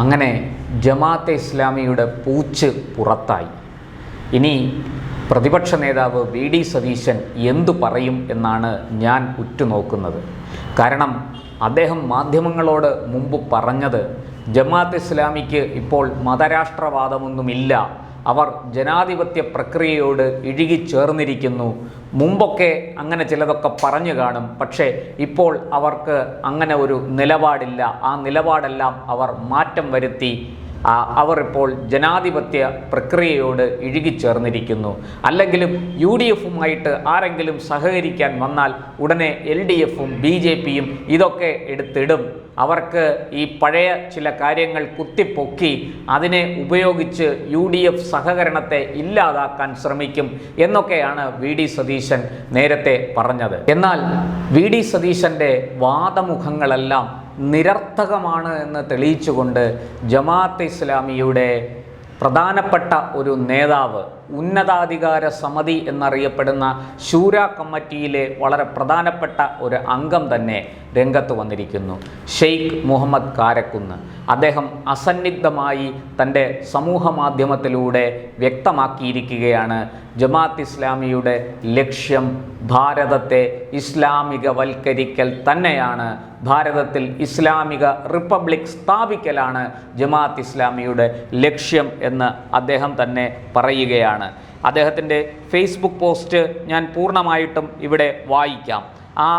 അങ്ങനെ ജമാഅത്തെ ഇസ്ലാമിയുടെ പൂച്ച് പുറത്തായി. ഇനി പ്രതിപക്ഷ നേതാവ് വി ഡി സതീശൻ എന്തു പറയും എന്നാണ് ഞാൻ ഉറ്റുനോക്കുന്നത്. കാരണം അദ്ദേഹം മാധ്യമങ്ങളോട് മുമ്പ് പറഞ്ഞത് ജമാഅത്തെ ഇസ്ലാമിക്ക് ഇപ്പോൾ മതരാഷ്ട്രവാദമൊന്നുമില്ല, അവർ ജനാധിപത്യ പ്രക്രിയയോട് ഇഴുകിച്ചേർന്നിരിക്കുന്നു. മുമ്പൊക്കെ അങ്ങനെ ചിലതൊക്കെ പറഞ്ഞു കാണും, പക്ഷേ ഇപ്പോൾ അവർക്ക് അങ്ങനെ ഒരു നിലപാടില്ല. ആ നിലപാടെല്ലാം അവർ മാറ്റം വരുത്തി. അവർ ഇപ്പോൾ ജനാധിപത്യ പ്രക്രിയയോട് ഇഴുകിച്ചേർന്നിരിക്കുന്നു. അല്ലെങ്കിലും യു ഡി എഫുമായിട്ട് ആരെങ്കിലും സഹകരിക്കാൻ വന്നാൽ ഉടനെ എൽ ഡി എഫും ബി ജെ പിയും ഇതൊക്കെ എടുത്തിടും. അവർക്ക് ഈ പഴയ ചില കാര്യങ്ങൾ കുത്തിപ്പൊക്കി അതിനെ ഉപയോഗിച്ച് യു ഡി എഫ് സഹകരണത്തെ ഇല്ലാതാക്കാൻ ശ്രമിക്കും എന്നൊക്കെയാണ് വി ഡി സതീശൻ നേരത്തെ പറഞ്ഞത്. എന്നാൽ വി ഡി സതീശൻ്റെ വാദമുഖങ്ങളെല്ലാം നിരർത്ഥകമാണ് എന്ന് തെളിയിച്ചുകൊണ്ട് ജമാഅത്തെ ഇസ്ലാമിയുടെ പ്രധാനപ്പെട്ട ഒരു നേതാവ്, ഉന്നതാധികാര സമിതി എന്നറിയപ്പെടുന്ന ശൂര കമ്മിറ്റിയിലെ വളരെ പ്രധാനപ്പെട്ട ഒരു അംഗം തന്നെ രംഗത്ത് വന്നിരിക്കുന്നു. ഷെയ്ഖ് മുഹമ്മദ് കാരക്കുന്ന്. അദ്ദേഹം അസന്നിഗ്ധമായി തൻ്റെ സമൂഹ മാധ്യമത്തിലൂടെ വ്യക്തമാക്കിയിരിക്കുകയാണ് ജമാഅത്ത് ഇസ്ലാമിയുടെ ലക്ഷ്യം ഭാരതത്തെ ഇസ്ലാമികവൽക്കരിക്കൽ തന്നെയാണ്, ഭാരതത്തിൽ ഇസ്ലാമിക റിപ്പബ്ലിക് സ്ഥാപിക്കലാണ് ജമാഅത്ത് ഇസ്ലാമിയുടെ ലക്ഷ്യം എന്ന് അദ്ദേഹം തന്നെ പറയുകയാണ്. അദ്ദേഹത്തിൻ്റെ ഫേസ്ബുക്ക് പോസ്റ്റ് ഞാൻ പൂർണ്ണമായിട്ടും ഇവിടെ വായിക്കാം. ആ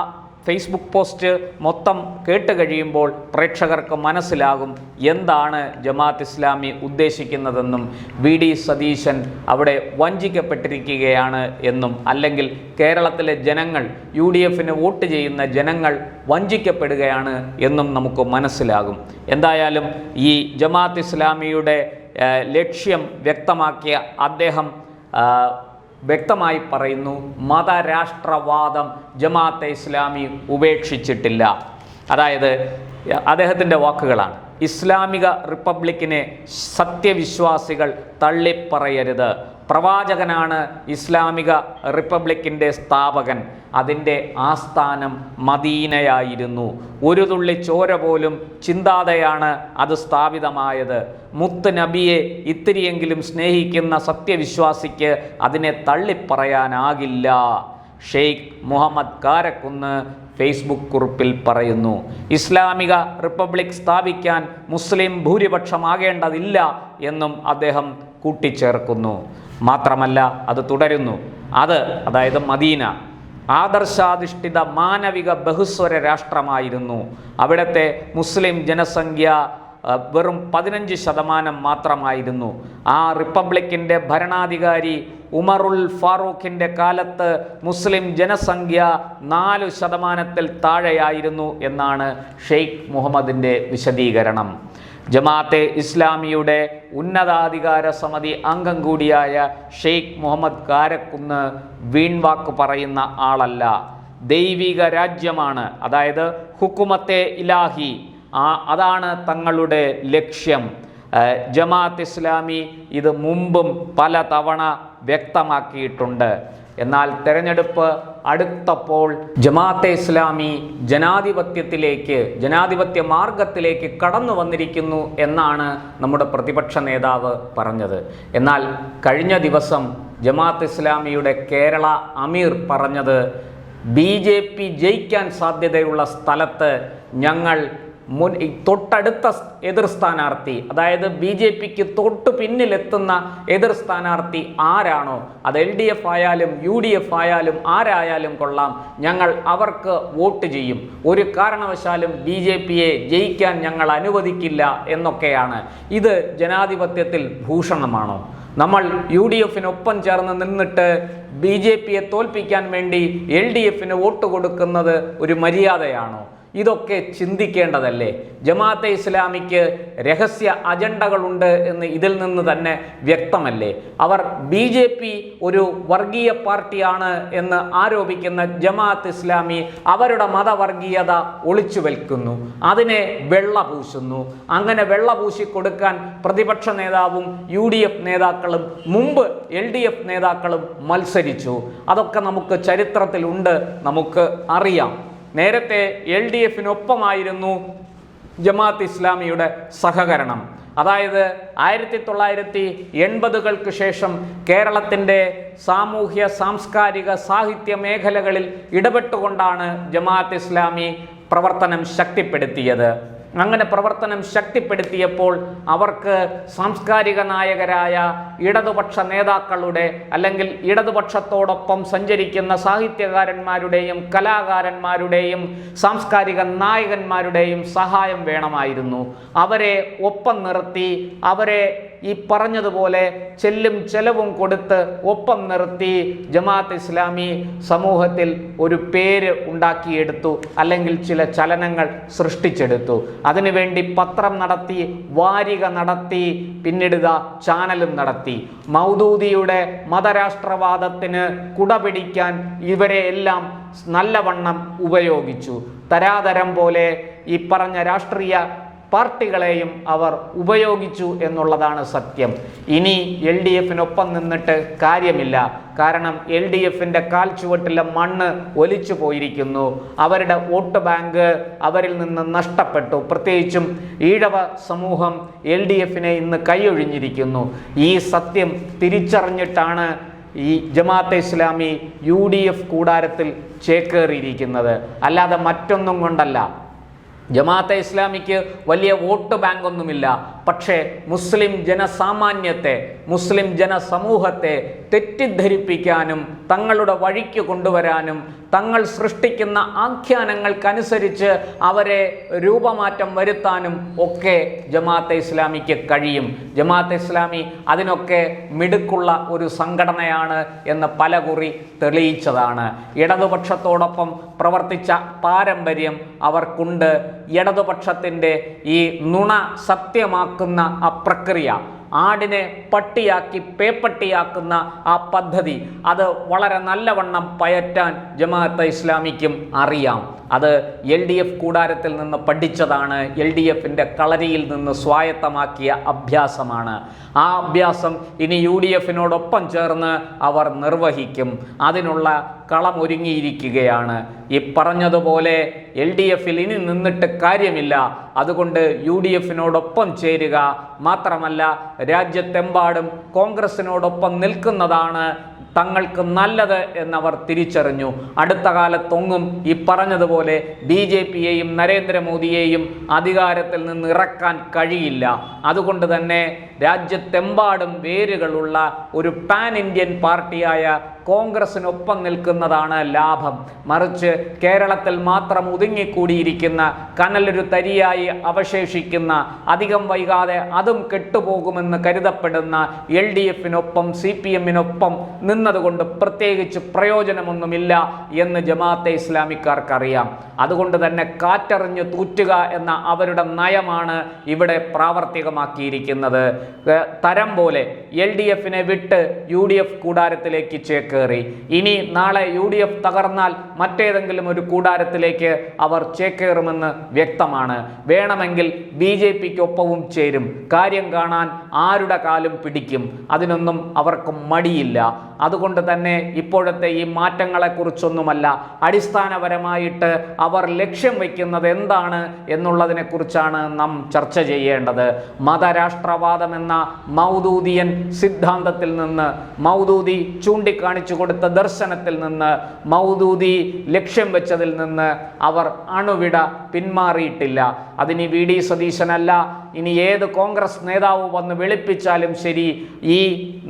ഫേസ്ബുക്ക് പോസ്റ്റ് മൊത്തം കേട്ട് കഴിയുമ്പോൾ പ്രേക്ഷകർക്ക് മനസ്സിലാകും എന്താണ് ജമാഅത്ത് ഇസ്ലാമി ഉദ്ദേശിക്കുന്നതെന്നും വി ഡി സതീശൻ അവിടെ വഞ്ചിക്കപ്പെട്ടിരിക്കുകയാണ് എന്നും, അല്ലെങ്കിൽ കേരളത്തിലെ ജനങ്ങൾ, യു ഡി എഫിന് വോട്ട് ചെയ്യുന്ന ജനങ്ങൾ വഞ്ചിക്കപ്പെടുകയാണ് എന്നും നമുക്ക് മനസ്സിലാകും. എന്തായാലും ഈ ജമാഅത്ത് ഇസ്ലാമിയുടെ ലക്ഷ്യം വ്യക്തമാക്കിയ അദ്ദേഹം വ്യക്തമായി പറയുന്നു, മതരാഷ്ട്രവാദം ജമാഅത്തെ ഇസ്ലാമി ഉപേക്ഷിച്ചിട്ടില്ല. അതായത് അദ്ദേഹത്തിൻ്റെ വാക്കുകളാണ്, ഇസ്ലാമിക റിപ്പബ്ലിക്കിനെ സത്യവിശ്വാസികൾ തള്ളിപ്പറയരുത്. പ്രവാചകനാണ് ഇസ്ലാമിക റിപ്പബ്ലിക്കിൻ്റെ സ്ഥാപകൻ. അതിൻ്റെ ആസ്ഥാനം മദീനയായിരുന്നു. ഒരു തുള്ളി ചോര പോലും ചിന്താതെയാണ് അത് സ്ഥാപിതമായത്. മുത്ത് നബിയെ ഇത്തിരിയെങ്കിലും സ്നേഹിക്കുന്ന സത്യവിശ്വാസിക്ക് അതിനെ തള്ളിപ്പറയാനാകില്ല. ഷെയ്ഖ് മുഹമ്മദ് കാരക്കുന്ന് ഫേസ്ബുക്ക് കുറിപ്പിൽ പറയുന്നു. ഇസ്ലാമിക റിപ്പബ്ലിക് സ്ഥാപിക്കാൻ മുസ്ലിം ഭൂരിപക്ഷമാകേണ്ടതില്ല എന്നും അദ്ദേഹം കൂട്ടിച്ചേർക്കുന്നു. മാത്രമല്ല അത് തുടരുന്നു. അതായത് മദീന ആദർശാധിഷ്ഠിത മാനവിക ബഹുസ്വര രാഷ്ട്രമായിരുന്നു. അവിടുത്തെ മുസ്ലിം ജനസംഖ്യ വെറും 15% മാത്രമായിരുന്നു. ആ റിപ്പബ്ലിക്കിൻ്റെ ഭരണാധികാരി ഉമറുൽ ഫാറൂഖിൻ്റെ കാലത്ത് മുസ്ലിം ജനസംഖ്യ 4% താഴെയായിരുന്നു എന്നാണ് ഷെയ്ഖ് മുഹമ്മദിൻ്റെ വിശദീകരണം. ജമാഅത്തെ ഇസ്ലാമിയുടെ ഉന്നതാധികാര സമിതി അംഗം കൂടിയായ ഷെയ്ഖ് മുഹമ്മദ് കാരക്കുന്ന് വീൺവാക്ക് പറയുന്ന ആളല്ല. ദൈവിക രാജ്യമാണ്, അതായത് ഹുക്കുമത്തെ ഇലാഹി, അതാണ് തങ്ങളുടെ ലക്ഷ്യം. ജമാഅത്ത് ഇസ്ലാമി ഇത് മുമ്പും പല തവണ വ്യക്തമാക്കിയിട്ടുണ്ട്. എന്നാൽ തെരഞ്ഞെടുപ്പ് അടുത്തപ്പോൾ ജമാഅത്തെ ഇസ്ലാമി ജനാധിപത്യ മാർഗത്തിലേക്ക് കടന്നു വന്നിരിക്കുന്നു എന്നാണ് നമ്മുടെ പ്രതിപക്ഷ നേതാവ് പറഞ്ഞത്. എന്നാൽ കഴിഞ്ഞ ദിവസം ജമാഅത്ത് ഇസ്ലാമിയുടെ കേരള അമീർ പറഞ്ഞത്, BJP ജയിക്കാൻ സാധ്യതയുള്ള സ്ഥലത്ത് ഞങ്ങൾ തൊട്ടടുത്ത എതിർ സ്ഥാനാർത്ഥി, അതായത് BJPക്ക് തൊട്ടു പിന്നിലെത്തുന്ന എതിർ സ്ഥാനാർത്ഥി ആരാണോ, അത് LDF ആയാലും UDF ആയാലും ആരായാലും കൊള്ളാം, ഞങ്ങൾ അവർക്ക് വോട്ട് ചെയ്യും. ഒരു കാരണവശാലും BJPയെ ജയിക്കാൻ ഞങ്ങൾ അനുവദിക്കില്ല എന്നൊക്കെയാണ്. ഇത് ജനാധിപത്യത്തിൽ ഭൂഷണമാണോ? നമ്മൾ UDFനൊപ്പം ചേർന്ന് നിന്നിട്ട് BJPയെ തോൽപ്പിക്കാൻ വേണ്ടി LDFന് വോട്ട് കൊടുക്കുന്നത് ഒരു മര്യാദയാണോ? ഇതൊക്കെ ചിന്തിക്കേണ്ടതല്ലേ? ജമാഅത്തെ ഇസ്ലാമിക്ക് രഹസ്യ അജണ്ടകളുണ്ട് എന്ന് ഇതിൽ നിന്ന് തന്നെ വ്യക്തമല്ലേ? അവർ BJP ഒരു വർഗീയ പാർട്ടിയാണ് എന്ന് ആരോപിക്കുന്ന ജമാഅത്ത് ഇസ്ലാമി അവരുടെ മതവർഗീയത ഒളിച്ചു വെൽക്കുന്നു, അതിനെ വെള്ളപൂശുന്നു. അങ്ങനെ വെള്ളപൂശി കൊടുക്കാൻ പ്രതിപക്ഷ നേതാവും UDF നേതാക്കളും മുമ്പ് LDF നേതാക്കളും മത്സരിച്ചു. അതൊക്കെ നമുക്ക് ചരിത്രത്തിലുണ്ട്, നമുക്ക് അറിയാം. നേരത്തെ LDFനൊപ്പമായിരുന്നു ജമാഅത്ത് ഇസ്ലാമിയുടെ സഹകരണം. അതായത് 1980-കൾക്ക് ശേഷം കേരളത്തിൻ്റെ സാമൂഹ്യ സാംസ്കാരിക സാഹിത്യ മേഖലകളിൽ ഇടപെട്ടുകൊണ്ടാണ് ജമാഅത്ത് ഇസ്ലാമി പ്രവർത്തനം ശക്തിപ്പെടുത്തിയത്. അങ്ങനെ പ്രവർത്തനം ശക്തിപ്പെടുത്തിയപ്പോൾ അവർക്ക് സാംസ്കാരിക നായകരായ ഇടതുപക്ഷ നേതാക്കളുടെ അല്ലെങ്കിൽ ഇടതുപക്ഷത്തോടൊപ്പം സഞ്ചരിക്കുന്ന സാഹിത്യകാരന്മാരുടെയും കലാകാരന്മാരുടെയും സാംസ്കാരിക നായകന്മാരുടെയും സഹായം വേണമായിരുന്നു. അവരെ ഒപ്പം നിർത്തി, അവരെ ഈ പറഞ്ഞതുപോലെ ചെല്ലും ചെലവും കൊടുത്ത് ഒപ്പം നിർത്തി ജമാഅത്ത് ഇസ്ലാമി സമൂഹത്തിൽ ഒരു പേര് ഉണ്ടാക്കിയെടുത്തു, അല്ലെങ്കിൽ ചില ചലനങ്ങൾ സൃഷ്ടിച്ചെടുത്തു. അതിനുവേണ്ടി പത്രം നടത്തി, വാരിക നടത്തി, പിന്നീട് ചാനലും നടത്തി. മൗദൂദിയുടെ മതരാഷ്ട്രവാദത്തിന് കുടപിടിക്കാൻ ഇവരെ എല്ലാം നല്ലവണ്ണം ഉപയോഗിച്ചു. തരാതരം പോലെ ഈ പറഞ്ഞ രാഷ്ട്രീയ പാർട്ടികളെയും അവർ ഉപയോഗിച്ചു എന്നുള്ളതാണ് സത്യം. ഇനി LDFനൊപ്പം നിന്നിട്ട് കാര്യമില്ല. കാരണം LDFന്റെ കാൽ ചുവട്ടിലെ മണ്ണ് ഒലിച്ചു പോയിരിക്കുന്നു. അവരുടെ വോട്ട് ബാങ്ക് അവരിൽ നിന്ന് നഷ്ടപ്പെട്ടു. പ്രത്യേകിച്ചും ഈഴവ സമൂഹം LDFനെ ഇന്ന് കൈയൊഴിഞ്ഞിരിക്കുന്നു. ഈ സത്യം തിരിച്ചറിഞ്ഞിട്ടാണ് ഈ ജമാഅത്തെ ഇസ്ലാമി UDF കൂടാരത്തിൽ ചേക്കേറിയിരിക്കുന്നത്. അല്ലാതെ മറ്റൊന്നും കൊണ്ടല്ല. ജമാഅത്തെ ഇസ്ലാമിക്ക് വലിയ വോട്ട് ബാങ്കൊന്നുമില്ല. പക്ഷേ മുസ്ലിം ജനസാമാന്യത്തെ, മുസ്ലിം ജനസമൂഹത്തെ തെറ്റിദ്ധരിപ്പിക്കാനും തങ്ങളുടെ വഴിക്ക് കൊണ്ടുവരാനും തങ്ങൾ സൃഷ്ടിക്കുന്ന ആഖ്യാനങ്ങൾക്കനുസരിച്ച് അവരെ രൂപമാറ്റം വരുത്താനും ഒക്കെ ജമാഅത്തെ ഇസ്ലാമിക്ക് കഴിയും. ജമാഅത്തെ ഇസ്ലാമി അതിനൊക്കെ മിടുക്കുള്ള ഒരു സംഘടനയാണ് എന്ന് പലകുറി തെളിയിച്ചതാണ്. ഇടതുപക്ഷത്തോടൊപ്പം പ്രവർത്തിച്ച പാരമ്പര്യം അവർക്കുണ്ട്. ഇടതുപക്ഷത്തിൻ്റെ ഈ നുണ സത്യമാക്കുന്ന ആ പ്രക്രിയ, ആടിനെ പട്ടിയാക്കി പേപ്പട്ടിയാക്കുന്ന ആ പദ്ധതി, അത് വളരെ നല്ലവണ്ണം പയറ്റാൻ ജമാഅത്തെ ഇസ്ലാമിക്കും അറിയാം. അത് LDF കൂടാരത്തിൽ നിന്ന് പഠിച്ചതാണ്. LDFന്റെ കളരിയിൽ നിന്ന് സ്വായത്തമാക്കിയ അഭ്യാസമാണ്. ആ അഭ്യാസം ഇനി UDFനോടൊപ്പം ചേർന്ന് അവർ നിർവഹിക്കും. അതിനുള്ള കളമൊരുങ്ങിയിരിക്കുകയാണ്. ഈ പറഞ്ഞതുപോലെ LDFൽ ഇനി നിന്നിട്ട് കാര്യമില്ല. അതുകൊണ്ട് UDFനോടൊപ്പം ചേരുക മാത്രമല്ല, രാജ്യത്തെമ്പാടും കോൺഗ്രസിനോടൊപ്പം നിൽക്കുന്നതാണ് തങ്ങൾക്ക് നല്ലത് എന്നവർ തിരിച്ചറിഞ്ഞു. അടുത്ത കാലത്തൊങ്ങും ഈ പറഞ്ഞതുപോലെ BJPയെയും നരേന്ദ്രമോദിയെയും അധികാരത്തിൽ നിന്ന് ഇറക്കാൻ കഴിയില്ല. അതുകൊണ്ട് തന്നെ രാജ്യത്തെമ്പാടും വേരുകളുള്ള ഒരു പാൻ ഇന്ത്യൻ പാർട്ടിയായ കോൺഗ്രസിനൊപ്പം നിൽക്കുന്നതാണ് ലാഭം. മറിച്ച് കേരളത്തിൽ മാത്രം ഒതുങ്ങിക്കൂടിയിരിക്കുന്ന, കനലൊരു തരിയായി അവശേഷിക്കുന്ന, അധികം വൈകാതെ അതും കെട്ടുപോകുമെന്ന് കരുതപ്പെടുന്ന LDFനൊപ്പം CPMനൊപ്പം നിന്നതുകൊണ്ട് പ്രത്യേകിച്ച് പ്രയോജനമൊന്നുമില്ല എന്ന് ജമാഅത്തെ ഇസ്ലാമിക്കാർക്കറിയാം. അതുകൊണ്ട് തന്നെ കാറ്ററിഞ്ഞ് തൂറ്റുക എന്ന അവരുടെ നയമാണ് ഇവിടെ പ്രാവർത്തികമാക്കിയിരിക്കുന്നത്. തരം പോലെ LDFനെ വിട്ട് UDF കൂടാരത്തിലേക്ക് ചേക്കേറി. ഇനി നാളെ UDF തകർന്നാൽ മറ്റേതെങ്കിലും ഒരു കൂടാരത്തിലേക്ക് അവർ ചേക്കേറുമെന്ന് വ്യക്തമാണ്. വേണമെങ്കിൽ BJPക്കൊപ്പവും ചേരും. കാര്യം കാണാൻ ആരുടെ കാലും പിടിക്കും. അതിനൊന്നും അവർക്ക് മടിയില്ല. അതുകൊണ്ട് തന്നെ ഇപ്പോഴത്തെ ഈ മാറ്റങ്ങളെക്കുറിച്ചൊന്നുമല്ല, അടിസ്ഥാനപരമായിട്ട് അവർ ലക്ഷ്യം വയ്ക്കുന്നത് എന്താണ് എന്നുള്ളതിനെക്കുറിച്ചാണ് നാം ചർച്ച ചെയ്യേണ്ടത്. മതരാഷ്ട്രവാദം എന്ന മൗദൂദിയൻ സിദ്ധാന്തത്തിൽ നിന്ന്, മൗദൂദി ചൂണ്ടിക്കാണിച്ചു കൊടുത്ത ദർശനത്തിൽ നിന്ന്, മൗദൂദി ലക്ഷ്യം വെച്ചതിൽ നിന്ന് അവർ അണുവിട പിന്മാറിയിട്ടില്ല. അതിനി VD സതീശനല്ല, ഇനി ഏത് കോൺഗ്രസ് നേതാവ് വന്ന് വെളുപ്പിച്ചാലും ശരി, ഈ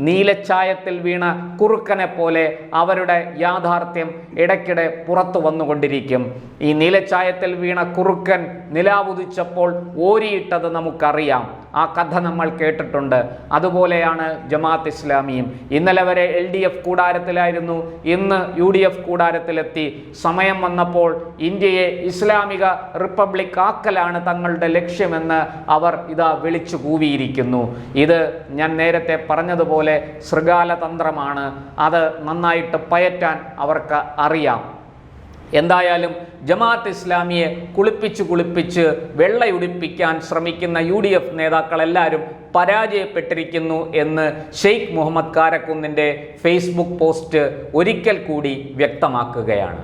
നീലച്ചായത്തിൽ വീണ കുറുക്കനെ പോലെ അവരുടെ യാഥാർത്ഥ്യം ഇടയ്ക്കിടെ പുറത്തു വന്നുകൊണ്ടിരിക്കും. ഈ നീലച്ചായത്തിൽ വീണ കുറുക്കൻ നിലാവുദിച്ചപ്പോൾ ഓരിയിട്ടത് നമുക്കറിയാം. ആ കഥ നമ്മൾ കേട്ടിട്ടുണ്ട്. അതുപോലെയാണ് ജമാഅത്ത് ഇസ്ലാമിയും. ഇന്നലെ വരെ LDF കൂടാരത്തിലായിരുന്നു, ഇന്ന് UDF കൂടാരത്തിലെത്തി. സമയം വന്നപ്പോൾ ഇന്ത്യയെ ഇസ്ലാമിക റിപ്പബ്ലിക് ആക്കലാണ് തങ്ങളുടെ ലക്ഷ്യമെന്ന് അവർ ഇതാ വിളിച്ചു കൂവിയിരിക്കുന്നു. ഇത് ഞാൻ നേരത്തെ പറഞ്ഞതുപോലെ ശൃഗാലതന്ത്രമാണ്. അത് നന്നായിട്ട് പയറ്റാൻ അവർക്ക് അറിയാം. എന്തായാലും ജമാഅത്ത് ഇസ്ലാമിയെ കുളിപ്പിച്ച് വെള്ളയുടിപ്പിക്കാൻ ശ്രമിക്കുന്ന UDF നേതാക്കളെല്ലാവരും പരാജയപ്പെട്ടിരിക്കുന്നു എന്ന് ഷെയ്ഖ് മുഹമ്മദ് കാരക്കുന്നിൻ്റെ ഫേസ്ബുക്ക് പോസ്റ്റ് ഒരിക്കൽ കൂടി വ്യക്തമാക്കുകയാണ്.